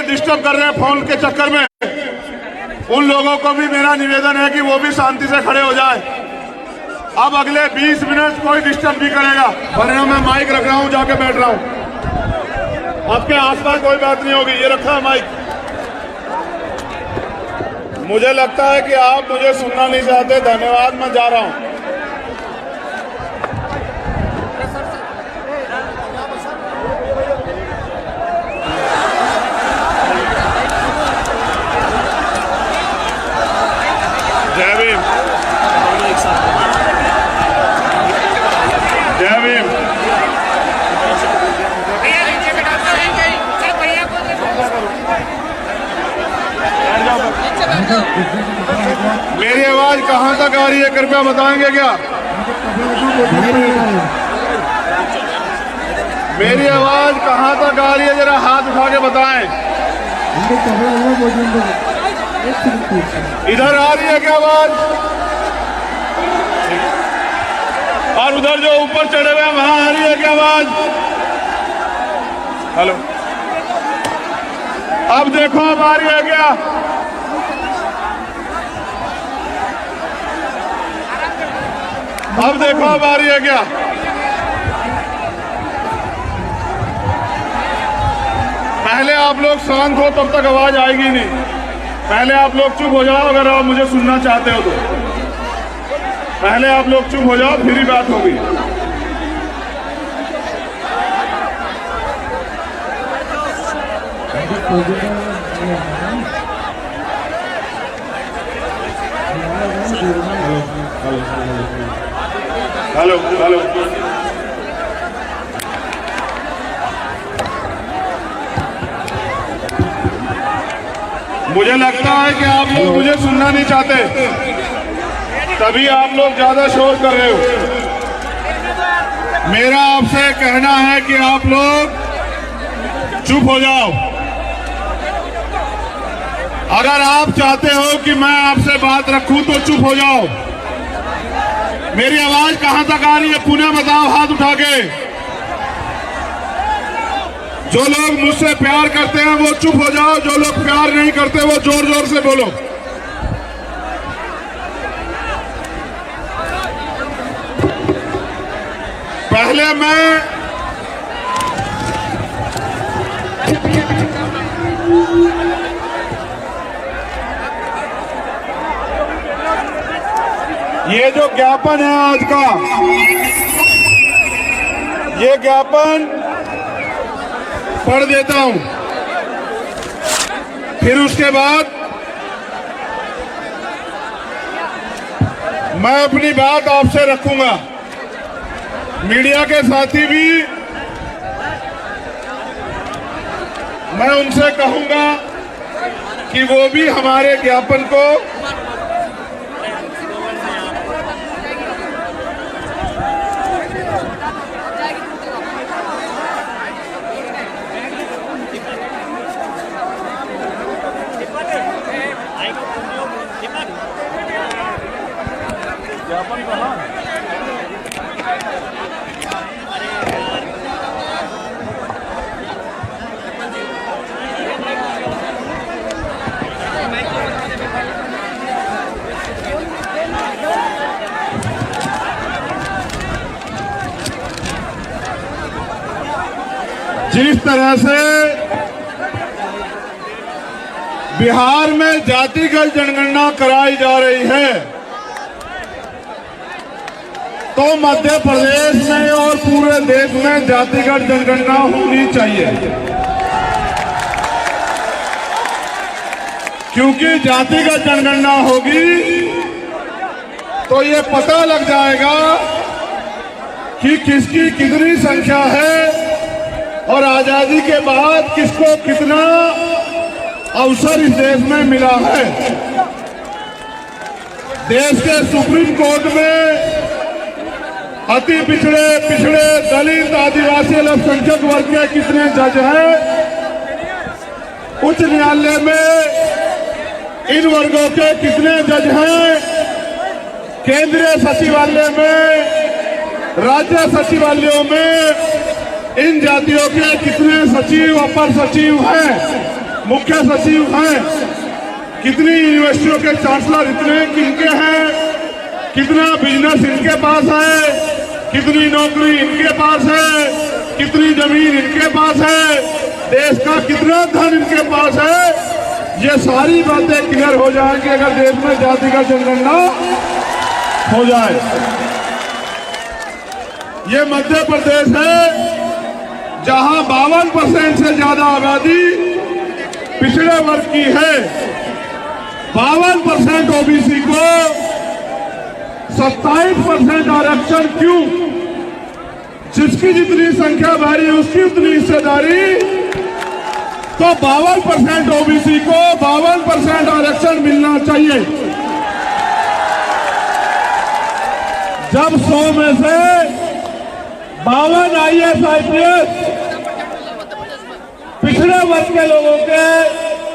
Disturb कर रहे हैं फोन के चक्कर में, उन लोगों को भी मेरा निवेदन है कि वो भी शांति से खड़े हो जाए। अब अगले 20 मिनट कोई डिस्टर्ब नहीं करेगा, वरना मैं माइक रख रहा हूं, जाके बैठ रहा हूं। आपके आसपास कोई बात नहीं होगी, ये रखा है माइक। मुझे लगता है कि आप मुझे सुनना नहीं चाहते। धन्यवाद, मैं जा रहा हूं। जय भीम, जय भीम। मेरी आवाज कहां तक आ रही है, कृपया बताएंगे क्या? मेरी आवाज कहां तक आ रही है, जरा हाथ उठा के बताएं। इधर आ रही है क्या आवाज? और उधर जो ऊपर चढ़े हुए हैं वहां आ रही है क्या आवाज? हेलो, अब देखो अब आ रही है क्या? अब देखो अब आ रही है क्या? पहले आप लोग शांत हो, तब तक आवाज आएगी नहीं। पहले आप लोग चुप हो जाओ, अगर आप मुझे सुनना चाहते हो तो। पहले आप लोग चुप हो जाओ, फिर ही बात होगी। हेलो हेलो, मुझे लगता है कि आप लोग मुझे सुनना नहीं चाहते, तभी आप लोग ज्यादा शोर कर रहे हो। मेरा आपसे कहना है कि आप लोग चुप हो जाओ। अगर आप चाहते हो कि मैं आपसे बात रखूं तो चुप हो जाओ। मेरी आवाज कहां तक आ रही है, पुनः बताओ हाथ उठा के। जो लोग मुझसे प्यार करते हैं वो चुप हो जाओ, जो लोग प्यार नहीं करते वो जोर जोर से बोलो। पहले मैं ये जो ज्ञापन है आज का, ये ज्ञापन पढ़ देता हूं, फिर उसके बाद मैं अपनी बात आपसे रखूंगा। मीडिया के साथी भी, मैं उनसे कहूंगा कि वो भी हमारे ज्ञापन को जिस तरह से बिहार में जातिगत जनगणना कराई जा रही है, तो मध्य प्रदेश में और पूरे देश में जातिगत जनगणना होनी चाहिए। क्योंकि जातिगत जनगणना होगी तो ये पता लग जाएगा कि किसकी कितनी संख्या है और आजादी के बाद किसको कितना अवसर इस देश में मिला है। देश के सुप्रीम कोर्ट में अति पिछड़े दलित आदिवासी अल्पसंख्यक वर्ग के कितने जज हैं, उच्च न्यायालय में इन वर्गों के कितने जज हैं, केंद्रीय सचिवालय में, राज्य सचिवालयों में इन जातियों के कितने सचिव अपर सचिव हैं, मुख्य सचिव हैं, कितनी यूनिवर्सिटियों के चांसलर इतने किनके हैं, कितना बिजनेस इनके पास है, कितनी नौकरी इनके पास है, कितनी जमीन इनके पास है, देश का कितना धन इनके पास है, ये सारी बातें क्लियर हो जाएंगी अगर देश में जातिगत जनगणना हो जाए। ये मध्य प्रदेश है जहां 52% से ज्यादा आबादी पिछड़े वर्ग की है। 52% ओबीसी को 27% आरक्षण क्यों? जिसकी जितनी संख्या भारी उसकी उतनी हिस्सेदारी, तो 52% ओबीसी को 52% आरक्षण मिलना चाहिए। जब 100 में से 52 IAS IPS पिछड़े वर्ग के लोगों के,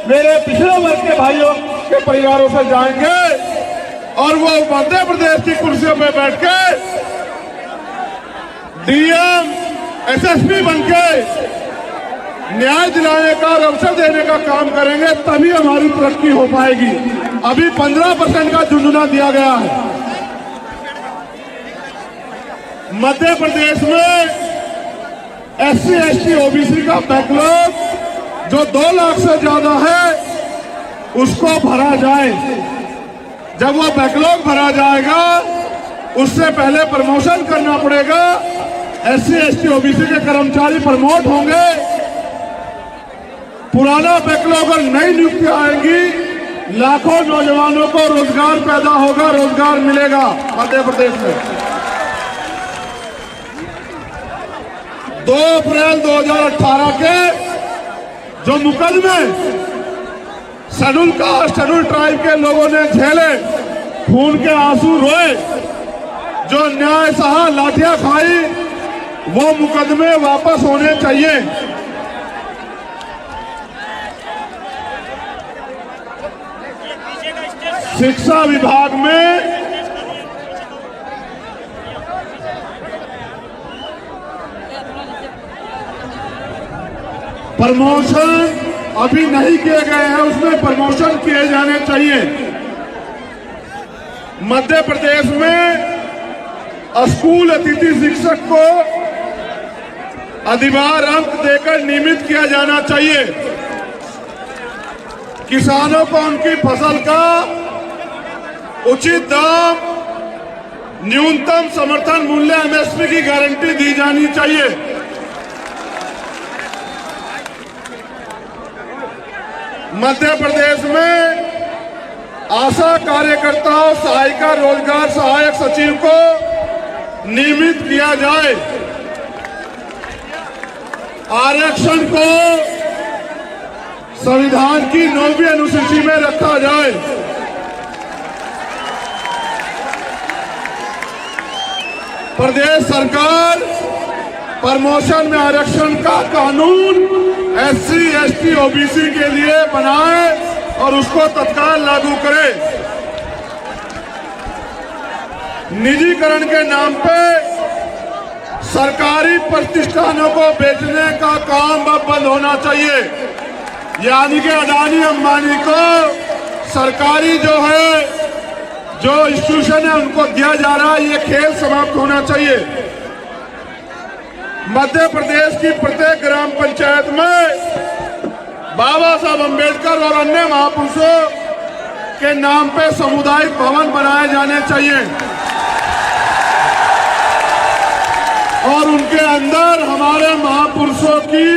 मेरे पिछड़े वर्ग के भाइयों के परिवारों से जाएंगे और वो मध्य प्रदेश की कुर्सियों पे बैठ के डीएम एसएसपी बनके न्याय दिलाने का और अवसर देने का काम करेंगे, तभी हमारी तरक्की हो पाएगी। अभी 15% का झुंझुना दिया गया है। मध्य प्रदेश में SC ST OBC का बैकलॉग जो 2 लाख से ज्यादा है उसको भरा जाए। जब वो बैकलॉग भरा जाएगा उससे पहले प्रमोशन करना पड़ेगा। SC ST OBC के कर्मचारी प्रमोट होंगे, पुराना बैकलॉग और नई नियुक्तियां आएंगी, लाखों नौजवानों को रोजगार पैदा होगा, रोजगार मिलेगा मध्य प्रदेश में। 2 अप्रैल 2018 के जो मुकदमे शेड्यूल कास्ट शेड्यूल ट्राइब के लोगों ने झेले, खून के आंसू रोए, जो न्याय सहा, लाठियां खाई, वो मुकदमे वापस होने चाहिए। शिक्षा विभाग में प्रमोशन अभी नहीं किए गए हैं, उसमें प्रमोशन किए जाने चाहिए। मध्य प्रदेश में स्कूल अतिथि शिक्षक को अधिभार अंक देकर नियमित किया जाना चाहिए। किसानों को उनकी फसल का उचित दाम, न्यूनतम समर्थन मूल्य MSP की गारंटी दी जानी चाहिए। मध्य प्रदेश में आशा कार्यकर्ताओं, सहायिका रोजगार सहायक सचिव को नियमित किया जाए। आरक्षण को संविधान की 9वीं अनुसूची में रखा जाए। प्रदेश सरकार प्रमोशन में आरक्षण का कानून SC ST OBC के लिए बनाए और उसको तत्काल लागू करे। निजीकरण के नाम पे सरकारी प्रतिष्ठानों को बेचने का काम अब बंद होना चाहिए। यानी कि अडानी अंबानी को सरकारी जो इंस्टीट्यूशन है उनको दिया जा रहा है, ये खेल समाप्त होना चाहिए। मध्य प्रदेश की प्रत्येक ग्राम पंचायत में बाबा साहब अम्बेडकर और अन्य महापुरुषों के नाम पे सामुदायिक भवन बनाए जाने चाहिए और उनके अंदर हमारे महापुरुषों की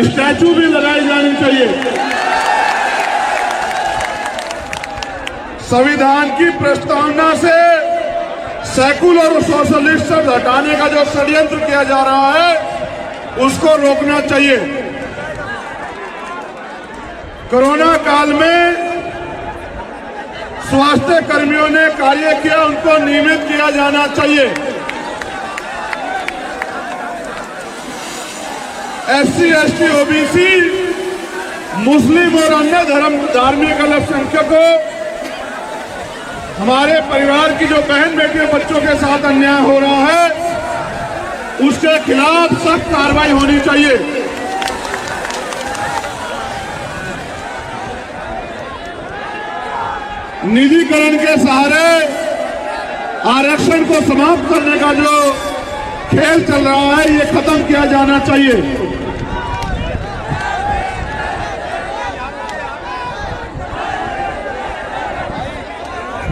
स्टैचू भी लगाई जानी चाहिए। संविधान की प्रस्तावना से सेकुलर और सोशलिस्ट शब्द हटाने का जो षड्यंत्र किया जा रहा है उसको रोकना चाहिए। कोरोना काल में स्वास्थ्य कर्मियों ने कार्य किया, उनको नियमित किया जाना चाहिए। SC ST OBC मुस्लिम और अन्य धार्मिक अल्पसंख्यकों, हमारे परिवार की जो बहन बेटियों बच्चों के साथ अन्याय हो रहा है उसके खिलाफ सख्त कार्रवाई होनी चाहिए। निजीकरण के सहारे आरक्षण को समाप्त करने का जो खेल चल रहा है, ये खत्म किया जाना चाहिए।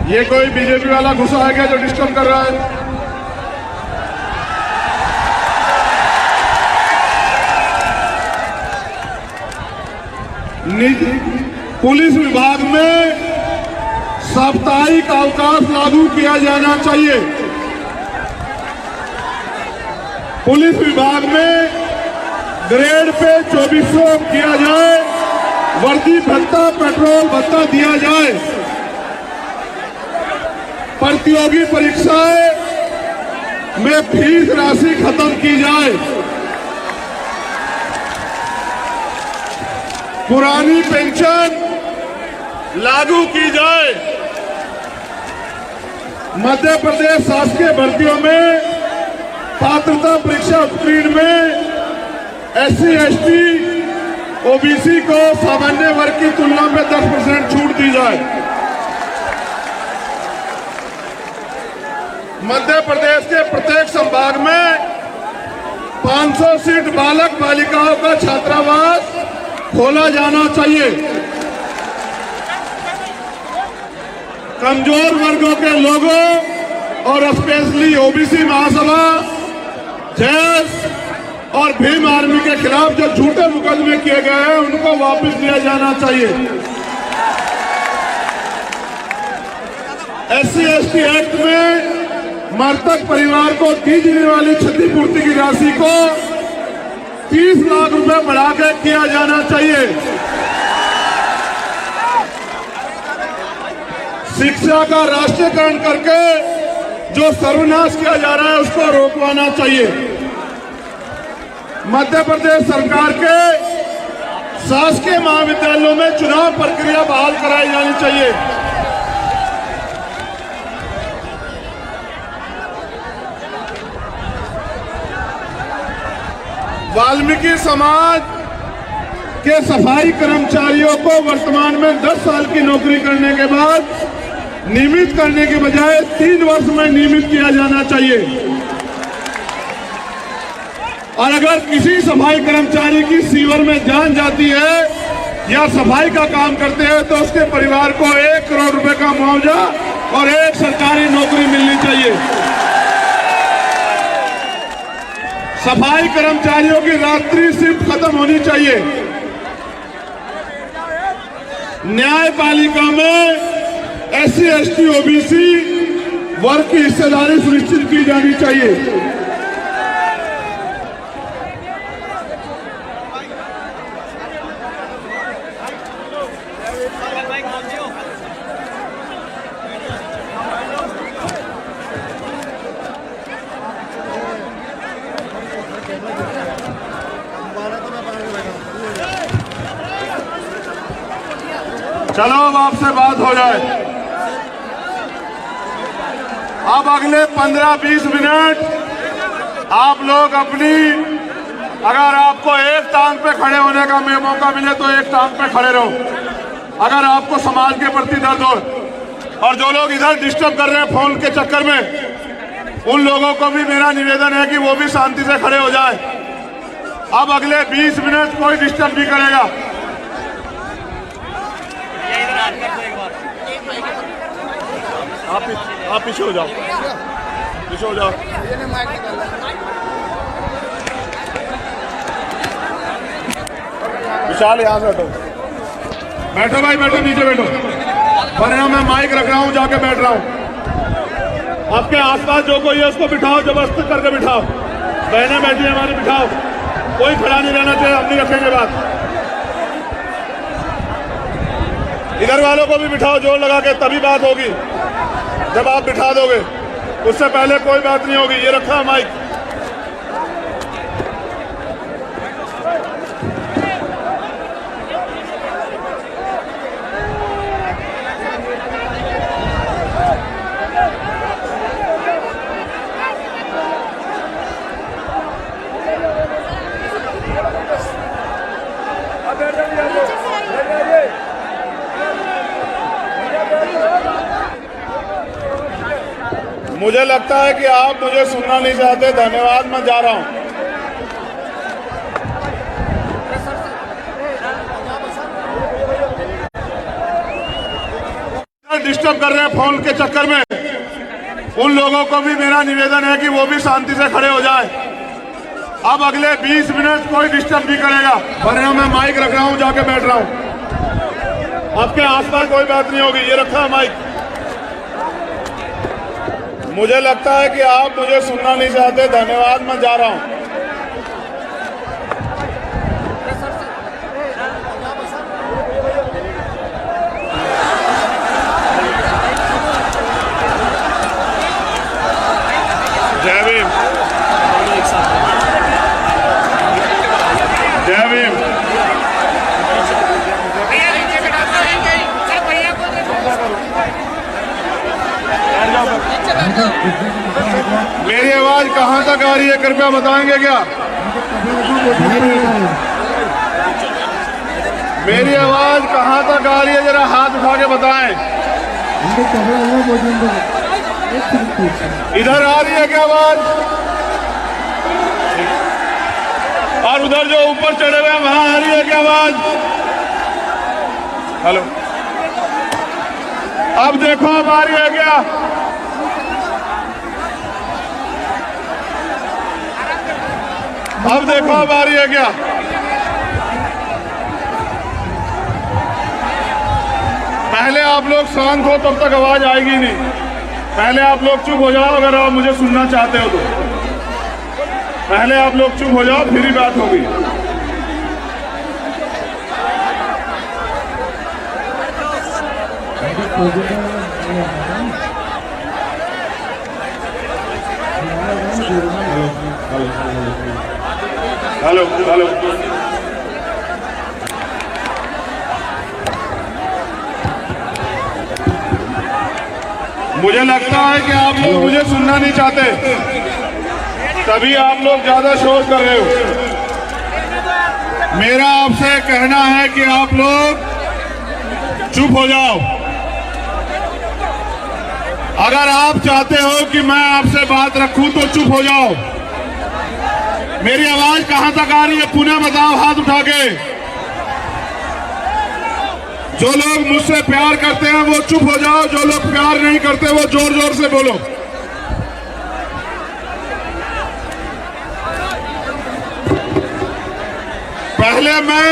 ये कोई बीजेपी वाला घुसा है क्या जो डिस्टर्ब कर रहा है? पुलिस विभाग में साप्ताहिक अवकाश लागू किया जाना चाहिए। पुलिस विभाग में ग्रेड पे 2400 किया जाए, वर्दी भत्ता, पेट्रोल भत्ता दिया जाए, प्रतियोगी परीक्षाएं में फीस राशि खत्म की जाए, पुरानी पेंशन लागू की जाए, मध्य प्रदेश शासकीय भर्तियों में पात्रता परीक्षा उत्तीर्ण में SC, ST, OBC को सामान्य वर्ग की तुलना में 10% छूट दी जाए। मध्य प्रदेश के प्रत्येक संभाग में 500 सीट बालक बालिकाओं का छात्रावास खोला जाना चाहिए। कमजोर वर्गों के लोगों और स्पेशली OBC महासभा, जैस और भीम आर्मी के खिलाफ जो झूठे मुकदमे किए गए हैं, उनको वापस लिया जाना चाहिए। SC, ST एक्ट में मृतक परिवार को दी जाने वाली क्षतिपूर्ति की राशि को 30 लाख रुपए बढ़ा के किया जाना चाहिए। शिक्षा का राष्ट्रीयकरण करके जो सर्वनाश किया जा रहा है, उसको रोकवाना चाहिए। मध्य प्रदेश सरकार के शासकीय महाविद्यालयों में चुनाव प्रक्रिया बहाल कराई जानी चाहिए। वाल्मीकि समाज के सफाई कर्मचारियों को वर्तमान में 10 साल की नौकरी करने के बाद नियमित करने के बजाय 3 वर्ष में नियमित किया जाना चाहिए। और अगर किसी सफाई कर्मचारी की सीवर में जान जाती है या सफाई का काम करते हैं, तो उसके परिवार को 1 करोड़ रुपए का मुआवजा और एक सरकारी नौकरी मिलनी चाहिए। सफाई कर्मचारियों की रात्रि शिफ्ट खत्म होनी चाहिए। न्यायपालिका में SC, ST, OBC वर्ग की हिस्सेदारी सुनिश्चित की जानी चाहिए। चलो अब आपसे बात हो जाए। अब अगले 15-20 मिनट आप लोग अपनी, अगर आपको एक टांग पे खड़े होने का मौका मिले तो एक टांग पे खड़े रहो। अगर आपको समाज के प्रति दर्द हो, और जो लोग इधर डिस्टर्ब कर रहे हैं फोन के चक्कर में, उन लोगों को भी मेरा निवेदन है कि वो भी शांति से खड़े हो जाए। अब अगले 20 मिनट कोई डिस्टर्ब नहीं करेगा। आप पीछे हो जाओ, पीछे हो जाओ। विशाल यहाँ से बैठो, बैठो भाई, बैठो, नीचे बैठो। वरना मैं माइक रख रहा हूँ, जाके बैठ रहा हूँ। आपके आसपास जो कोई है उसको बिठाओ, जबरदस्ती करके बिठाओ। बहनें बैठी है हमारी, बिठाओ। कोई खड़ा नहीं रहना चाहिए, हम नहीं रखेंगे बात। इधर वालों को भी बिठाओ, जोर लगा के, तभी बात होगी जब आप बिठा दोगे। उससे पहले कोई बात नहीं होगी। ये रखा माइक। मुझे लगता है कि आप मुझे सुनना नहीं चाहते। धन्यवाद, मैं जा रहा हूं। डिस्टर्ब कर रहे हैं फोन के चक्कर में, उन लोगों को भी मेरा निवेदन है कि वो भी शांति से खड़े हो जाए। अब अगले 20 मिनट कोई डिस्टर्ब नहीं करेगा, वरना मैं माइक रख रहा हूं, जाके बैठ रहा हूं। आपके आसपास कोई बात नहीं होगी, ये रखा है माइक। मुझे लगता है कि आप मुझे सुनना नहीं चाहते। धन्यवाद, मैं जा रहा हूं। जय भीम, जय भीम। मेरी आवाज कहां तक आ रही है, कृपया बताएंगे क्या? मेरी आवाज कहां तक आ रही है, जरा हाथ उठा के बताएं। इधर आ रही है क्या आवाज? और उधर जो ऊपर चढ़े हुए हैं वहां आ रही है क्या आवाज? हेलो, अब देखो अब आ रही है क्या? अब देखो अब आ रही है क्या? पहले आप लोग शांत हो, तब तक आवाज आएगी नहीं। पहले आप लोग चुप हो जाओ, अगर आप मुझे सुनना चाहते हो तो। पहले आप लोग चुप हो जाओ, फिर ही बात होगी। हेलो हेलो, मुझे लगता है कि आप लोग मुझे सुनना नहीं चाहते, तभी आप लोग ज्यादा शोर कर रहे हो। मेरा आपसे कहना है कि आप लोग चुप हो जाओ। अगर आप चाहते हो कि मैं आपसे बात रखूं तो चुप हो जाओ। मेरी आवाज कहां तक आ रही है, पुनः बताओ हाथ उठा के। जो लोग मुझसे प्यार करते हैं वो चुप हो जाओ, जो लोग प्यार नहीं करते वो जोर जोर से बोलो। पहले मैं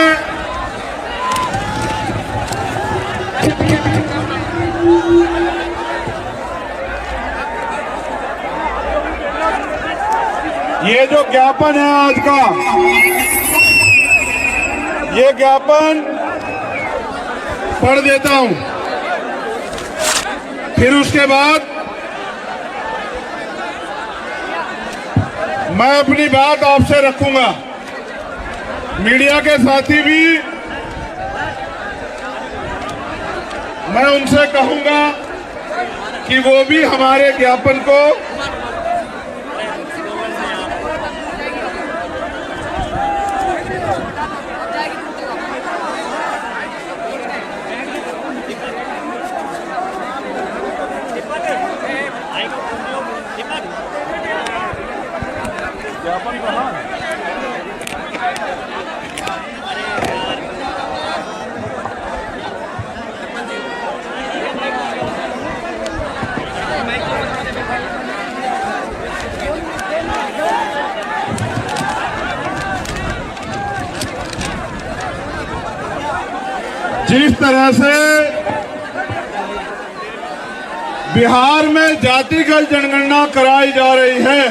ये जो ज्ञापन है आज का, ये ज्ञापन पढ़ देता हूं, फिर उसके बाद मैं अपनी बात आपसे रखूंगा। मीडिया के साथी भी, मैं उनसे कहूंगा कि वो भी हमारे ज्ञापन को ज्ञापन कहाँ? जिस तरह से बिहार में जातिगत जनगणना कराई जा रही है,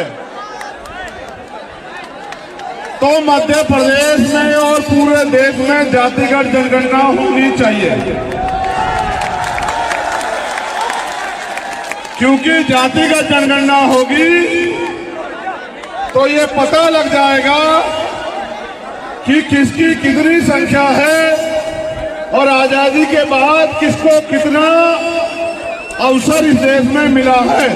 तो मध्य प्रदेश में और पूरे देश में जातिगत जनगणना होनी चाहिए। क्योंकि जातिगत जनगणना होगी तो ये पता लग जाएगा कि किसकी कितनी संख्या है और आजादी के बाद किसको कितना अवसर इस देश में मिला है।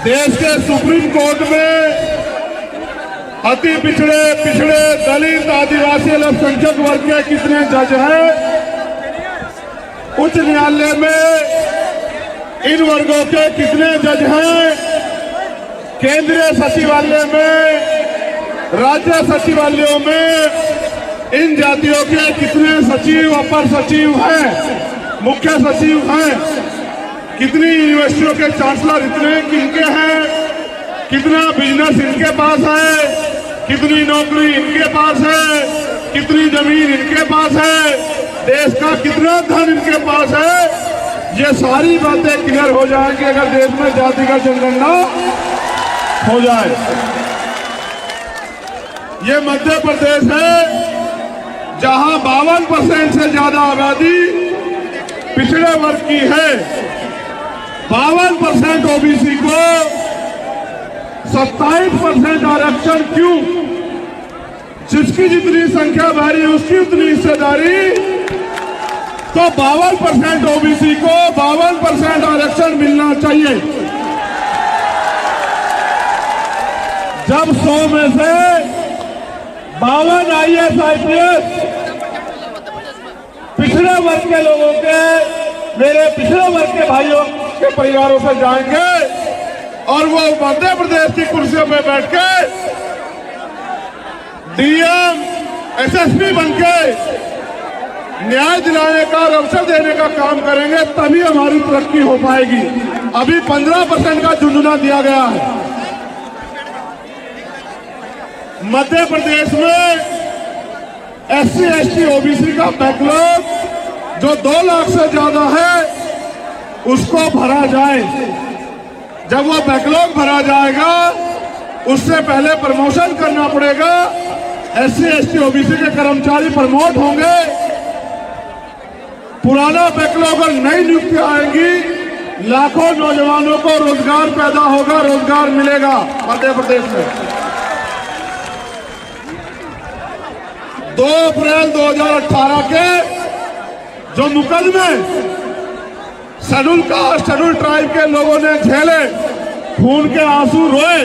देश के सुप्रीम कोर्ट में अति पिछड़े, दलित, आदिवासी, अल्पसंख्यक वर्ग के कितने जज हैं। उच्च न्यायालय में इन वर्गों के कितने जज हैं केंद्रीय सचिवालय में, राज्य सचिवालयों में, इन जातियों के कितने सचिव, अपर सचिव हैं, मुख्य सचिव हैं, कितनी यूनिवर्सिटियों के चांसलर इतने किनके हैं, कितना बिजनेस इनके पास है, कितनी नौकरी इनके पास है, कितनी जमीन इनके पास है, देश का कितना धन इनके पास है। ये सारी बातें क्लियर हो जाएंगी अगर देश में जातिगत जनगणना हो जाए। ये मध्य प्रदेश है जहां 52% से ज्यादा आबादी पिछड़े वर्ग की है। 52% ओबीसी को 27% आरक्षण क्यों? जिसकी जितनी संख्या भारी उसकी उतनी हिस्सेदारी, तो 52% ओबीसी को 52% आरक्षण मिलना चाहिए। जब 100 में से 52 IAS IPS पिछड़े वर्ग के लोगों के, मेरे पिछड़े वर्ग के भाइयों के परिवारों से जाएंगे और वो मध्य प्रदेश की कुर्सियों पे बैठ के DM, SSP बनके न्याय दिलाने का और अवसर देने का काम करेंगे, तभी हमारी तरक्की हो पाएगी। अभी 15% का झुंझुना दिया गया है। मध्य प्रदेश में SC ST OBC का बैकलॉग जो 2 लाख से ज्यादा है उसको भरा जाए। जब वो बैकलॉग भरा जाएगा उससे पहले प्रमोशन करना पड़ेगा। SC ST OBC के कर्मचारी प्रमोट होंगे, पुराना बैकलॉग और नई नियुक्तियां आएंगी, लाखों नौजवानों को रोजगार पैदा होगा, रोजगार मिलेगा मध्य प्रदेश में। 2 अप्रैल 2018 के जो मुकदमे शेड्यूल कास्ट, शेड्यूल ट्राइब के लोगों ने झेले, खून के आंसू रोए,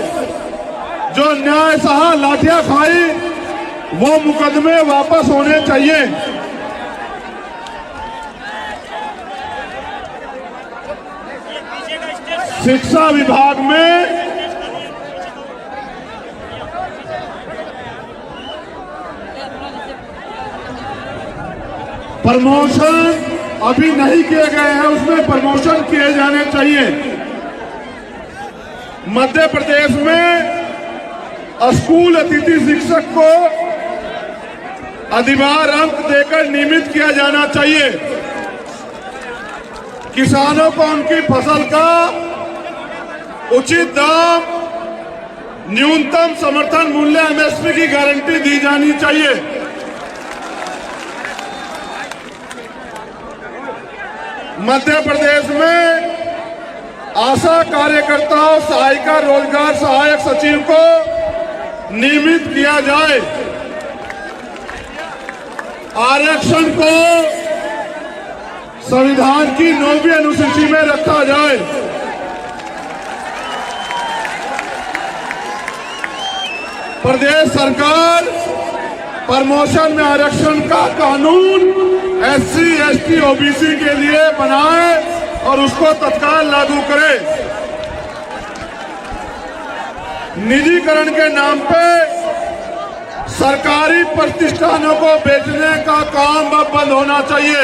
जो न्याय सहा, लाठियां खाई, वो मुकदमे वापस होने चाहिए। शिक्षा विभाग में प्रमोशन अभी नहीं किए गए हैं, उसमें प्रमोशन किए जाने चाहिए। मध्य प्रदेश में स्कूल अतिथि शिक्षक को अधिभार अंक देकर नियमित किया जाना चाहिए। किसानों को उनकी फसल का उचित दाम, न्यूनतम समर्थन मूल्य MSP की गारंटी दी जानी चाहिए। मध्य प्रदेश में आशा कार्यकर्ताओं, सहायिका रोजगार सहायक सचिव को नियमित किया जाए। आरक्षण को संविधान की 9वीं अनुसूची में रखा जाए। प्रदेश सरकार प्रमोशन में आरक्षण का कानून SC ST OBC के लिए बनाए और उसको तत्काल लागू करे। निजीकरण के नाम पे सरकारी प्रतिष्ठानों को बेचने का काम अब बंद होना चाहिए।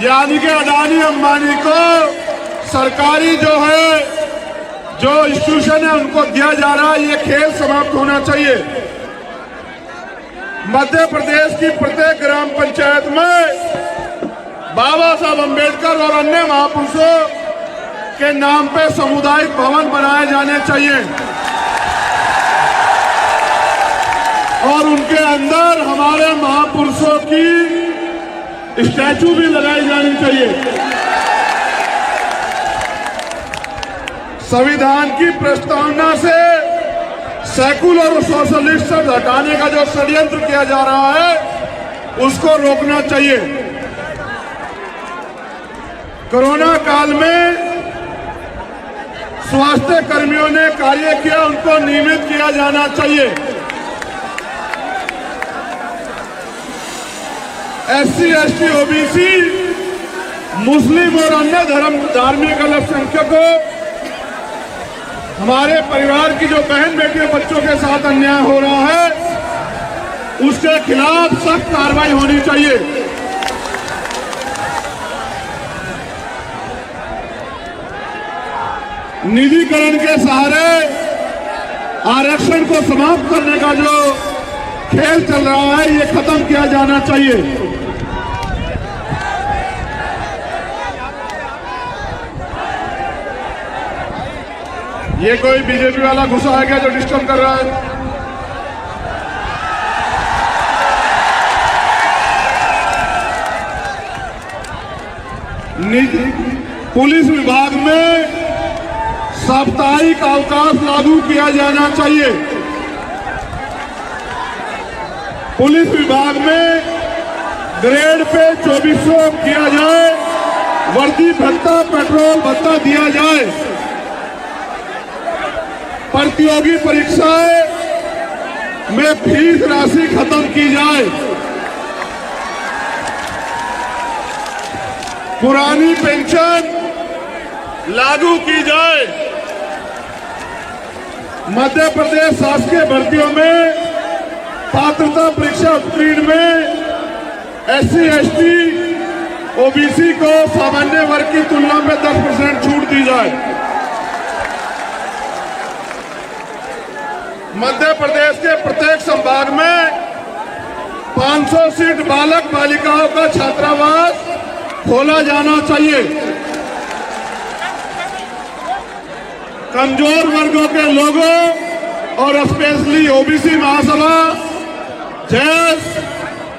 यानी कि अडानी अंबानी को सरकारी जो इंस्टीट्यूशन है उनको दिया जा रहा है, ये खेल समाप्त होना चाहिए। मध्य प्रदेश की प्रत्येक ग्राम पंचायत में बाबा साहब अम्बेडकर और अन्य महापुरुषों के नाम पे सामुदायिक भवन बनाए जाने चाहिए और उनके अंदर हमारे महापुरुषों की स्टैचू भी लगाई जानी चाहिए। संविधान की प्रस्तावना से सेकुलर और सोशलिस्ट शब्द हटाने का जो षड्यंत्र किया जा रहा है उसको रोकना चाहिए। कोरोना काल में स्वास्थ्य कर्मियों ने कार्य किया, उनको नियमित किया जाना चाहिए। SC ST OBC मुस्लिम और अन्य धार्मिक अल्पसंख्यकों, हमारे परिवार की जो बहन बेटियों बच्चों के साथ अन्याय हो रहा है, उसके खिलाफ सख्त कार्रवाई होनी चाहिए। निजीकरण के सहारे आरक्षण को समाप्त करने का जो खेल चल रहा है, ये खत्म किया जाना चाहिए। ये कोई बीजेपी वाला घुसा है क्या जो डिस्टर्ब कर रहा है? पुलिस विभाग में साप्ताहिक अवकाश लागू किया जाना चाहिए। पुलिस विभाग में ग्रेड पे 2400 किया जाए, वर्दी भत्ता, पेट्रोल भत्ता दिया जाए। प्रतियोगी परीक्षाएं में फीस राशि खत्म की जाए। पुरानी पेंशन लागू की जाए। मध्य प्रदेश शासकीय भर्तियों में पात्रता परीक्षा उत्तीर्ण में SC, ST, OBC को सामान्य वर्ग की तुलना में 10% छूट दी जाए। मध्य प्रदेश के प्रत्येक संभाग में 500 सीट बालक बालिकाओं का छात्रावास खोला जाना चाहिए। कमजोर वर्गों के लोगों और स्पेशली OBC महासभा, जैस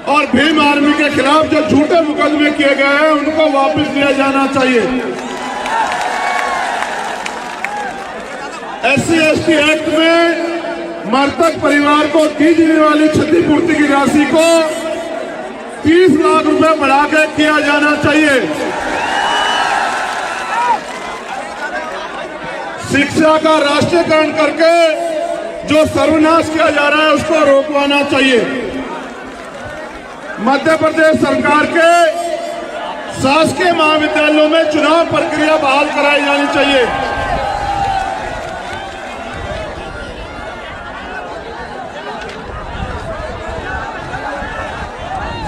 और भीम आर्मी के खिलाफ जो झूठे मुकदमे किए गए हैं, उनको वापस लिया जाना चाहिए। SC, ST एक्ट में मृतक परिवार को दी जाने वाली क्षतिपूर्ति की राशि को 30 लाख रुपए बढ़ा के किया जाना चाहिए। शिक्षा का राष्ट्रीयकरण करके जो सर्वनाश किया जा रहा है, उसको रोकवाना चाहिए। मध्य प्रदेश सरकार के शासकीय महाविद्यालयों में चुनाव प्रक्रिया बहाल कराई जानी चाहिए।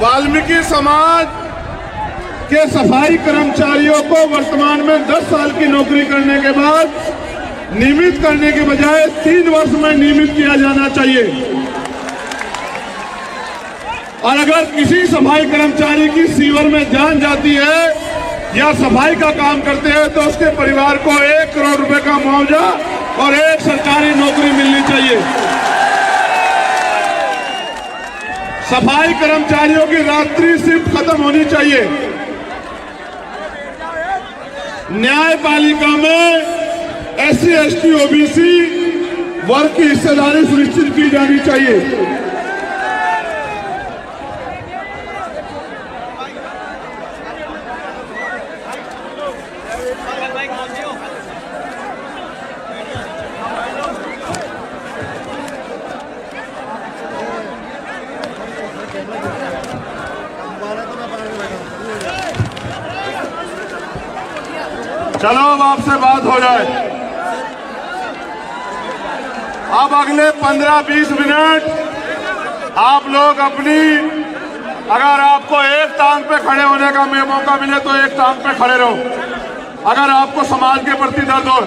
वाल्मीकि समाज के सफाई कर्मचारियों को वर्तमान में 10 साल की नौकरी करने के बाद नियमित करने के बजाय 3 वर्ष में नियमित किया जाना चाहिए। और अगर किसी सफाई कर्मचारी की सीवर में जान जाती है या सफाई का काम करते हैं, तो उसके परिवार को 1 करोड़ रुपए का मुआवजा और एक सरकारी नौकरी मिलनी चाहिए। सफाई कर्मचारियों की रात्रि शिफ्ट खत्म होनी चाहिए। न्यायपालिका में SC, ST, OBC वर्ग की हिस्सेदारी सुनिश्चित की जानी चाहिए। चलो अब आपसे बात हो जाए। अब अगले 15-20 मिनट आप लोग अपनी, अगर आपको एक टांग पे खड़े होने का मौका मिले तो एक टांग पे खड़े रहो। अगर आपको समाज के प्रति दर्द हो,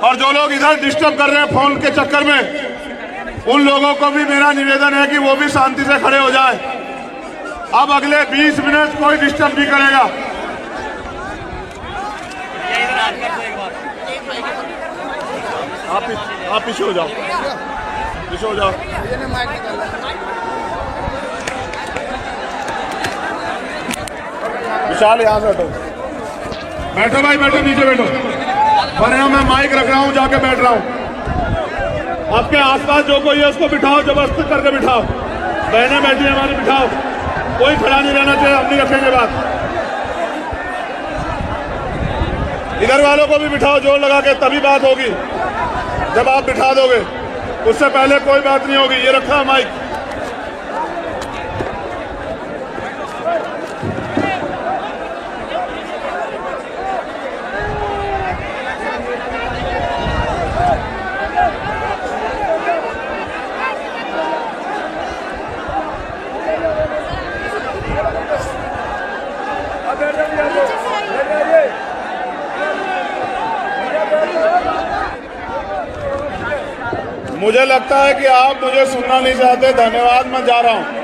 और जो लोग इधर डिस्टर्ब कर रहे हैं फोन के चक्कर में, उन लोगों को भी मेरा निवेदन है कि वो भी शांति से खड़े हो जाए। अब अगले 20 मिनट कोई डिस्टर्ब नहीं करेगा। आप पीछे हो जाओ, पीछे हो जाओ। विशाल यहाँ से हटो, बैठो भाई, बैठो, नीचे बैठो। वरना मैं माइक रख रहा हूँ, जाके बैठ रहा हूँ। आपके आसपास जो कोई है उसको बिठाओ, जबरदस्ती करके बिठाओ। बहनें बैठी है हमारी, बिठाओ। कोई खड़ा नहीं रहना चाहिए, हम नहीं रखेंगे बात। इधर वालों को भी बिठाओ जोर लगा के, तभी बात होगी। जब आप बिठा दोगे, उससे पहले कोई बात नहीं होगी। ये रखा माइक। मुझे लगता है कि आप मुझे सुनना नहीं चाहते। धन्यवाद, मैं जा रहा हूं।